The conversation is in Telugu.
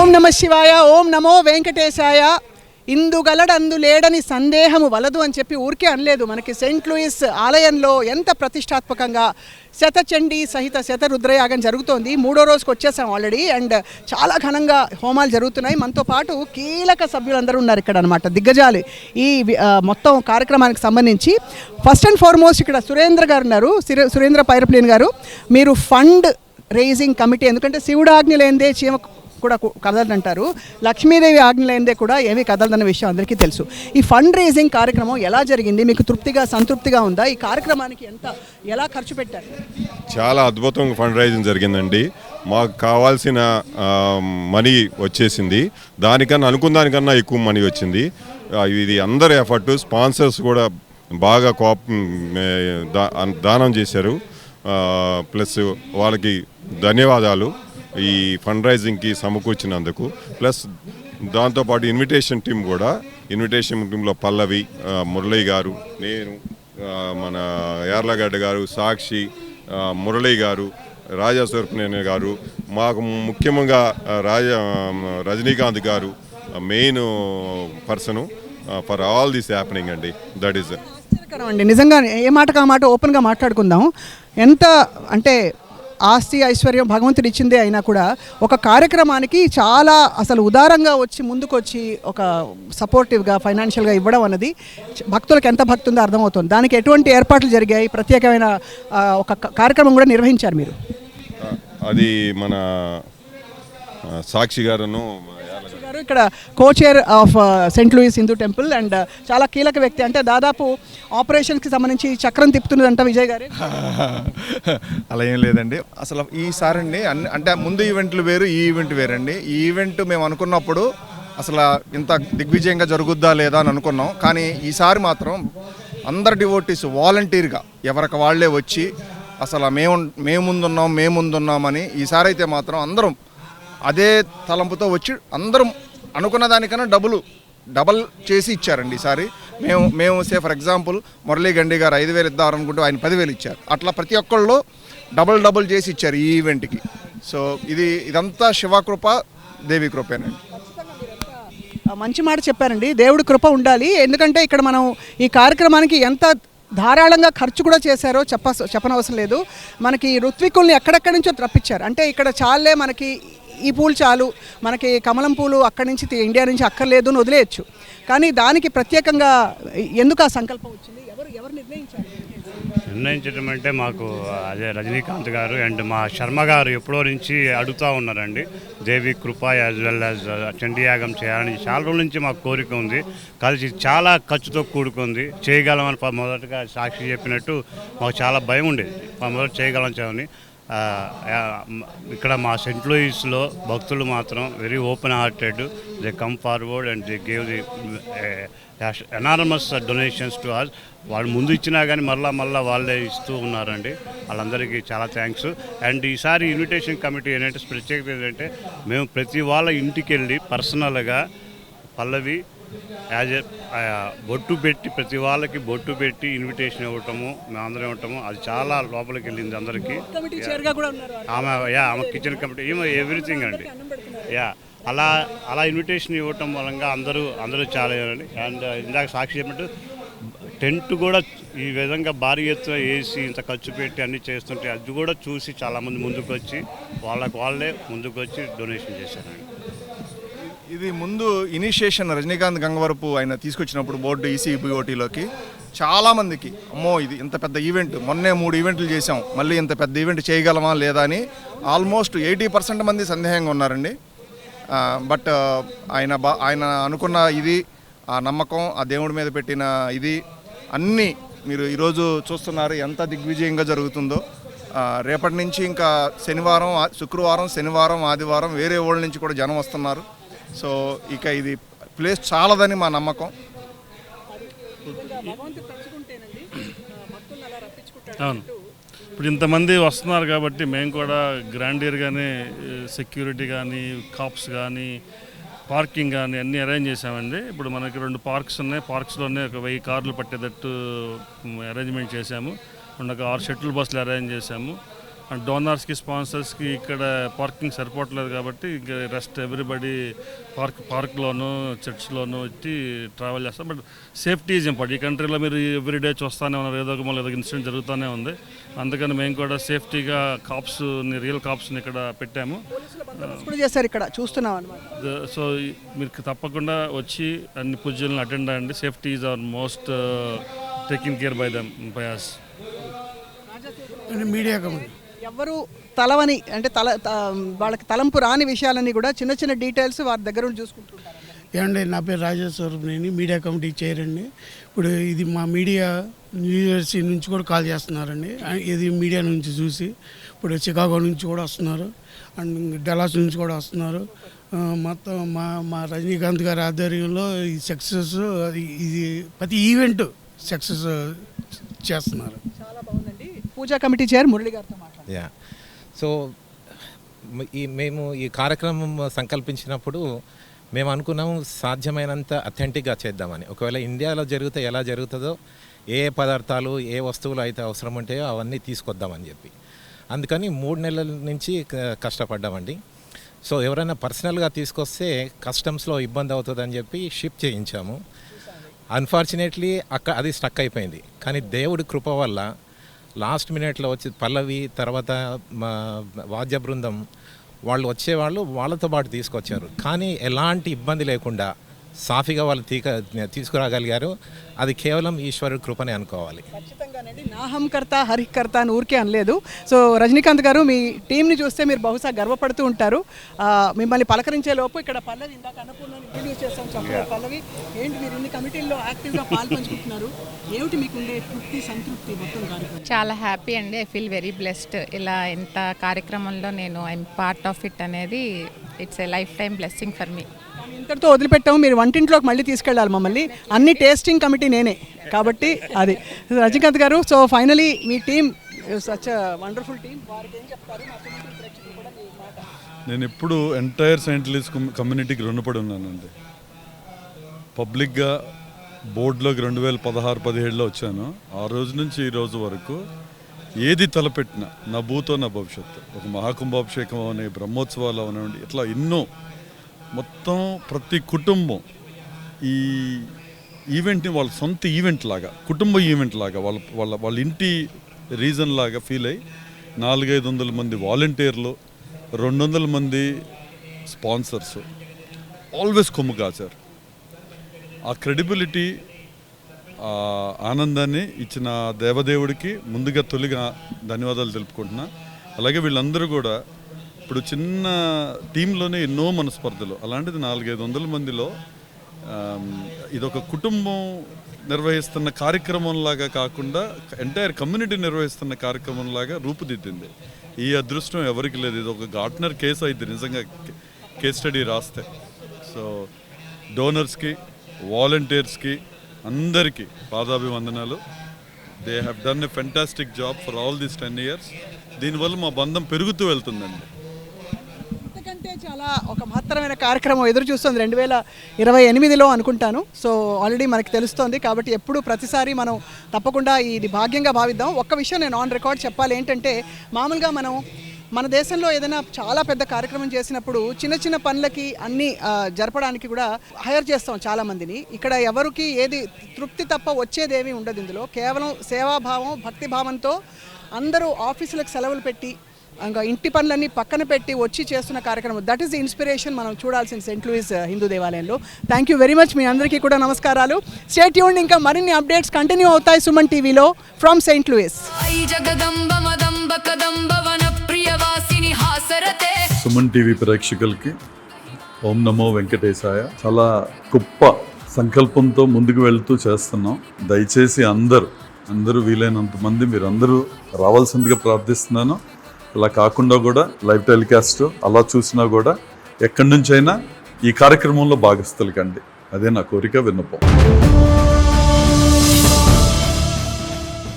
ఓం నమ శివాయ, ఓం నమో వెంకటేశాయ. ఇందుగలడందు లేడని సందేహము వలదు అని చెప్పి ఊరికే అనలేదు. మనకి సెయింట్ లూయిస్ ఆలయంలో ఎంత ప్రతిష్టాత్మకంగా శతచండీ సహిత శతరుద్రయాగం జరుగుతోంది. 3వ రోజుకి వచ్చేసాం ఆల్రెడీ. అండ్ చాలా ఘనంగా హోమాలు జరుగుతున్నాయి. మనతో పాటు కీలక సభ్యులందరూ ఉన్నారు ఇక్కడ అనమాట, దిగ్గజాలు ఈ మొత్తం కార్యక్రమానికి సంబంధించి. ఫస్ట్ అండ్ ఫార్మోస్ట్ ఇక్కడ సురేంద్ర గారు ఉన్నారు, సురేంద్ర పైరప్లేన్ గారు. మీరు ఫండ్ రేజింగ్ కమిటీ, ఎందుకంటే శివుడు ఆజ్ఞ లేనిదే చీమ కూడా కదలదంటారు, లక్ష్మీదేవి ఆజ్ఞ లేనిదే కూడా ఏమీ కదలదన్న విషయం అందరికీ తెలుసు. ఈ ఫండ్ రేజింగ్ కార్యక్రమం ఎలా జరిగింది? మీకు సంతృప్తిగా ఉందా? ఈ కార్యక్రమానికి ఎలా ఖర్చు పెట్టారు? చాలా అద్భుతంగా ఫండ్ రైజింగ్ జరిగిందండి. మాకు కావాల్సిన మనీ వచ్చేసింది, దానికన్నా అనుకున్న దానికన్నా ఎక్కువ మనీ వచ్చింది. ఇది అందరి ఎఫర్ట్, స్పాన్సర్స్ కూడా బాగా దానం చేశారు. ప్లస్ వాళ్ళకి ధన్యవాదాలు ఈ ఫండ్ రైజింగ్కి సమకూర్చినందుకు. ప్లస్ దాంతోపాటు ఇన్విటేషన్ టీంలో పల్లవి, మురళీ గారు, నేను, మన యార్లగడ్డ గారు, సాక్షి, మురళీ గారు, రాజా సూర్పనేని గారు, మాకు ముఖ్యంగా రజనీకాంత్ గారు main person for all this happening అండి. దట్ ఈస్ అండి. నిజంగా ఏ మాటకు ఆ మాట ఓపెన్గా మాట్లాడుకుందాం. ఎంత అంటే ఆస్తి ఐశ్వర్యం భగవంతుడు ఇచ్చిందే అయినా కూడా ఒక కార్యక్రమానికి చాలా అసలు ఉదారంగా వచ్చి ముందుకొచ్చి ఒక సపోర్టివ్గా ఫైనాన్షియల్గా ఇవ్వడం అన్నది భక్తులకు ఎంత భక్తి ఉందో అర్థమవుతుంది. దానికి ఎటువంటి ఏర్పాట్లు జరిగాయి? ప్రత్యేకమైన ఒక కార్యక్రమం కూడా నిర్వహించారు మీరు. అది మన సాక్షి గారును ఇక్కడ cochair of Saint Louis Hindu temple and చాలా కీలక వ్యక్తి. అంటే దాదాపు ఆపరేషన్స్కి సంబంధించి చక్రం తిప్పుతున్నదంట విజయ్ గారు. అలా ఏం లేదండి. అసలు ఈసారి అండి అంటే ముందు ఈవెంట్లు వేరు, ఈ ఈవెంట్ వేరండి. ఈ ఈవెంట్ మేము అనుకున్నప్పుడు అసలు ఇంత దిగ్విజయంగా జరుగుద్దా లేదా అని అనుకున్నాం. కానీ ఈసారి మాత్రం అందరు డివోటీస్ వాలంటీర్గా ఎవరికి వాళ్ళే వచ్చి అసలు మేము ముందున్నామని ఈసారి అయితే మాత్రం అందరం అదే తలంపుతో వచ్చి అందరం అనుకున్న దానికన్నా డబల్ చేసి ఇచ్చారండి ఈసారి. మేము ఫర్ ఎగ్జాంపుల్ మురళీ గండి గారు 5,000 ఇద్దాం అనుకుంటూ ఆయన 10,000 ఇచ్చారు. అట్లా ప్రతి ఒక్కళ్ళు డబల్ చేసి ఇచ్చారు ఈ ఈవెంట్కి. సో ఇదంతా శివకృప, దేవి కృపేనండి. మంచి మాట చెప్పారండి. దేవుడి కృప ఉండాలి. ఎందుకంటే ఇక్కడ మనం ఈ కార్యక్రమానికి ఎంత ధారాళంగా ఖర్చు కూడా చేశారో చెప్పనవసరం లేదు. మనకి ఋత్వికుల్ని ఎక్కడెక్కడి నుంచో రప్పించారు. అంటే ఇక్కడ చాలే, మనకి ఈ పూలు చాలు, మనకి కమలం పూలు అక్కడి నుంచి ఇండియా నుంచి అక్కర్లేదు అని వదిలేయచ్చు. కానీ దానికి ప్రత్యేకంగా ఎందుకు ఆ సంకల్పం వచ్చింది? ఎవరు నిర్ణయించడం అంటే మాకు అదే రజనీకాంత్ గారు అండ్ మా శర్మ గారు ఎప్పుడో నుంచి అడుగుతూ ఉన్నారండి. దేవి కృప యాజ్ వెల్ యాజ్ చండీయాగం చేయాలని చాలా రోజుల నుంచి మాకు కోరిక ఉంది. కలిసి చాలా ఖర్చుతో కూడుకుంది. చేయగలమని మొదటగా సాక్షి చెప్పినట్టు మాకు చాలా భయం ఉండేది, మొదట చేయగలం. ఇక్కడ మా సెయింట్ లూయిస్లో భక్తులు మాత్రం very open hearted. They come forward and they gave the enormous donations to us. వాళ్ళు ముందు ఇచ్చినా కానీ మళ్ళీ వాళ్ళే ఇస్తూ ఉన్నారండి. వాళ్ళందరికీ చాలా థ్యాంక్స్. అండ్ ఈసారి ఇన్విటేషన్ కమిటీ ఏంటంటే ప్రత్యేకత ఏంటంటే మేము ప్రతి వాళ్ళ ఇంటికి వెళ్ళి పర్సనల్గా పల్లవి యాజ్ బొట్టు పెట్టి ప్రతి వాళ్ళకి బొట్టు పెట్టి ఇన్విటేషన్ ఇవ్వటము, మేమందరం ఇవ్వటము, అది చాలా లోపలికి వెళ్ళింది అందరికీ. ఆమె కిచెన్ కమిటీ ఎవ్రీథింగ్ అండి. అలా ఇన్విటేషన్ ఇవ్వటం మూలంగా అందరూ చాలా. అండ్ ఇందాక సాక్షి చెప్పినట్టు టెంట్ కూడా ఈ విధంగా భారీ ఎత్తున వేసి ఇంత ఖర్చు పెట్టి అన్నీ చేస్తుంటే అది కూడా చూసి చాలామంది ముందుకు వచ్చి వాళ్ళే ముందుకు వచ్చి డొనేషన్ చేశారండి. ఇది ముందు ఇనిషియేషన్ రజనీకాంత్ గంగవరపు ఆయన తీసుకొచ్చినప్పుడు బోర్డు ఈసీబీఓటీలోకి చాలామందికి అమ్మో ఇది ఇంత పెద్ద ఈవెంట్, మొన్నే 3 ఈవెంట్లు చేసాం, మళ్ళీ ఇంత పెద్ద ఈవెంట్ చేయగలమా లేదా అని ఆల్మోస్ట్ 80% మంది సందేహంగా ఉన్నారండి. బట్ ఆయన అనుకున్న ఇది, ఆ నమ్మకం, ఆ దేవుడి మీద పెట్టిన ఇది అన్నీ మీరు ఈరోజు చూస్తున్నారు ఎంత దిగ్విజయంగా జరుగుతుందో. రేపటి నుంచి ఇంకా శుక్రవారం, శనివారం, ఆదివారం వేరే ఊళ్ళ నుంచి కూడా జనం వస్తున్నారు. సో ఇక ఇది ప్లేస్ చాలదని మా నమ్మకం. అవును, ఇప్పుడు ఇంతమంది వస్తున్నారు కాబట్టి మేము కూడా గ్రాండియర్ కానీ సెక్యూరిటీ కానీ కాప్స్ కానీ పార్కింగ్ కానీ అన్నీ అరేంజ్ చేసామండి. ఇప్పుడు మనకి 2 పార్క్స్ ఉన్నాయి. పార్క్స్లోనే ఒక 1000 కార్లు పట్టేటట్టు అరేంజ్మెంట్ చేశాము. ఒక 6 షటిల్ బస్సులు అరేంజ్ చేశాము. అండ్ డోనర్స్కి స్పాన్సర్స్కి ఇక్కడ పార్కింగ్ సరిపోవట్లేదు కాబట్టి ఇంకా రెస్ట్ ఎవ్రీబడి పార్క్లోను చర్చ్లోను వచ్చి ట్రావెల్ చేస్తాం. But safety is important. ఈ కంట్రీలో మీరు ఎవ్రీడే చూస్తూనే ఉన్నారు, ఏదో ఒక ఇన్సిడెంట్ జరుగుతూనే ఉంది. అందుకని మేము కూడా సేఫ్టీగా రియల్ కాప్స్ని ఇక్కడ పెట్టాము. చేశారు ఇక్కడ చూస్తున్నాం అనమాట. సో మీరు తప్పకుండా వచ్చి అన్ని పూజలను అటెండ్ అవ్వండి. Safety is our most taking care by us. Media committee ఎవరు తలవని అంటే వాళ్ళకి తలంపు రాని విషయాలన్నీ కూడా చిన్న చిన్న డీటెయిల్స్ వారి దగ్గర ఉండి చూసుకుంటుంటారు. ఏమండి, నా పేరు రాజేశ్వరరావు, మీడియా కమిటీ చైర్ అండి. ఇప్పుడు ఇది మా మీడియా న్యూజెర్సీ నుంచి కూడా కాల్ చేస్తున్నారండి. ఇది మీడియా నుంచి చూసి ఇప్పుడు చికాగో నుంచి కూడా వస్తున్నారు, అండ్ డలాస్ నుంచి కూడా వస్తున్నారు. మొత్తం మా రజనీకాంత్ గారి ఆధ్వర్యంలో ఈ సక్సెస్, ఇది ప్రతి ఈవెంట్ సక్సెస్ చేస్తున్నారు. చాలా బాగుందండి. పూజా కమిటీ చైర్ మురళి గారితో మాట్లాడారు. యా, సో మేము ఈ కార్యక్రమం సంకల్పించినప్పుడు మేము అనుకున్నాము సాధ్యమైనంత అథెంటిక్గా చేద్దామని. ఒకవేళ ఇండియాలో జరిగితే ఎలా జరుగుతుందో, ఏ పదార్థాలు ఏ వస్తువులు అయితే అవసరం ఉంటాయో అవన్నీ తీసుకొద్దామని చెప్పి అందుకని 3 నెలల నుంచి కష్టపడ్డామండి. సో ఎవరైనా పర్సనల్గా తీసుకొస్తే కస్టమ్స్లో ఇబ్బంది అవుతుందని చెప్పి షిప్ చేయించాము. అన్ఫార్చునేట్లీ అది స్టక్ అయిపోయింది. కానీ దేవుడి కృప వల్ల లాస్ట్ మినిట్లో వచ్చి పల్లవి తర్వాత మా వాద్య బృందం వాళ్ళు వచ్చేవాళ్ళు, వాళ్ళతో పాటు తీసుకొచ్చారు. కానీ ఎలాంటి ఇబ్బంది లేకుండా సాఫీగా వాళ్ళు తీసుకురాగలిగారు. అది కేవలం ఈశ్వరుడి కృపనే అనుకోవాలి. ఖచ్చితంగానండి. నాహంకర్త హరికర్త అని ఊరికే అనలేదు. సో రజనీకాంత్ గారు, మీ టీంని చూస్తే మీరు బహుశా గర్వపడుతూ ఉంటారు. మిమ్మల్ని పలకరించే లోపు ఇక్కడ పల్లవి, ఇందాక అన్నపూర్ణని ఇంట్రడ్యూస్ చేస్తాం. చెప్పండి పల్లవి, ఏంటి మీరు ఇన్ని కమిటీల్లో యాక్టివ్గా పాల్పంచుకుంటున్నారు, ఏమిటి మీకుండే తృప్తి సంతృప్తి మొత్తం కార్యక్రమం? చాలా హ్యాపీ అండి. I feel very blessed. ఇలా ఇంత కార్యక్రమంలో నేను ఐఎమ్ పార్ట్ ఆఫ్ ఇట్ అనేది it's a life time blessing for me. ఇంతటితో వదిలిపెట్టాము, మీరు వంటింట్లోకి మళ్ళీ తీసుకెళ్ళాలి మమ్మల్ని. అన్ని టేస్టింగ్ కమిటీ నేనే కాబట్టి అది. రజనీకాంత్ గారు, సో ఫైనలీ మీ టీమ్ సచ్ వండర్ఫుల్ టీమ్, వారికి ఏం చెప్తారు? నేను ఎప్పుడు ఎంటైర్ సెయింట్ లూయిస్ కమ్యూనిటీకి రుణపడి ఉన్నానండి. పబ్లిక్గా బోర్డులోకి 2016-17లో వచ్చాను. ఆ రోజు నుంచి ఈ రోజు వరకు ఏది తలపెట్టినా నా భూతో నా భవిష్యత్తు, ఒక మహాకుంభాభిషేకం అనే బ్రహ్మోత్సవాలు అవనండి, ఇట్లా ఎన్నో, మొత్తం ప్రతి కుటుంబం ఈ ఈవెంట్ని వాళ్ళ సొంత ఈవెంట్ లాగా, కుటుంబ ఈవెంట్ లాగా, వాళ్ళ ఇంటి రీజన్ లాగా ఫీల్ అయ్యి 400-500 మంది వాలంటీర్లు, 200 మంది స్పాన్సర్స్ ఆల్వేస్ కొమ్ము కాచారు. ఆ క్రెడిబిలిటీ, ఆ ఆనందాన్ని ఇచ్చిన దేవదేవుడికి ముందుగా తొలిగా ధన్యవాదాలు తెలుపుకుంటున్నా. అలాగే వీళ్ళందరూ కూడా ఇప్పుడు చిన్న టీంలోనే ఎన్నో మనస్పర్ధలు, అలాంటిది 400-500 మందిలో ఇదొక కుటుంబం నిర్వహిస్తున్న కార్యక్రమంలాగా కాకుండా ఎంటైర్ కమ్యూనిటీ నిర్వహిస్తున్న కార్యక్రమంలాగా రూపుదిద్దింది. ఈ అదృష్టం ఎవరికి లేదు. ఇది ఒక గార్ట్నర్ కేసు అయింది నిజంగా, కేస్ స్టడీ రాస్తే. సో డోనర్స్కి, వాలంటీర్స్కి అందరికీ పాదాభివందనాలు. They have done a fantastic job for all these 10 years. దీనివల్ల మా బంధం పెరుగుతూ వెళ్తుందండి. అంతకంటే చాలా ఒక మహత్తరమైన కార్యక్రమం ఎదురు చూస్తుంది 2028లో అనుకుంటాను. సో ఆల్రెడీ మనకి తెలుస్తోంది కాబట్టి ఎప్పుడు ప్రతిసారి మనం తప్పకుండా ఇది భాగ్యంగా భావిద్దాం. ఒక్క విషయం నేను ఆన్ రికార్డ్ చెప్పాలి ఏంటంటే, మామూలుగా మనం మన దేశంలో ఏదైనా చాలా పెద్ద కార్యక్రమం చేసినప్పుడు చిన్న చిన్న పనులకి అన్నీ జరపడానికి కూడా హైర్ చేస్తాం చాలామందిని. ఇక్కడ ఎవరికి ఏది తృప్తి తప్ప వచ్చేదేమీ ఉండదు. ఇందులో కేవలం సేవాభావం, భక్తిభావంతో అందరూ ఆఫీసులకు సెలవులు పెట్టి ఇంకా ఇంటి పనులన్నీ పక్కన పెట్టి వచ్చి చేస్తున్న కార్యక్రమం. దట్ ఈస్ ది ఇన్స్పిరేషన్ మనం చూడాల్సిన సెయింట్ లూయిస్ హిందూ దేవాలయంలో. Thank you very much. మీ అందరికీ కూడా నమస్కారాలు. Stay tuned. ఇంకా మరిన్ని అప్డేట్స్ కంటిన్యూ అవుతాయి సుమన్ టీవీలో from Saint Louis. Suman TV ప్రేక్షకులకి ఓం నమో వెంకటేశాయ. చాలా గొప్ప సంకల్పంతో ముందుకు వెళ్తూ చేస్తున్నాం. దయచేసి అందరూ వీలైనంత మంది మీరందరూ రావాల్సిందిగా ప్రార్థిస్తున్నాను. అలా కాకుండా కూడా లైవ్ టెలికాస్ట్ అలా చూసినా కూడా ఎక్కడి నుంచైనా ఈ కార్యక్రమంలో భాగస్థులు కండి. అదే నా కోరిక, విన్నపం.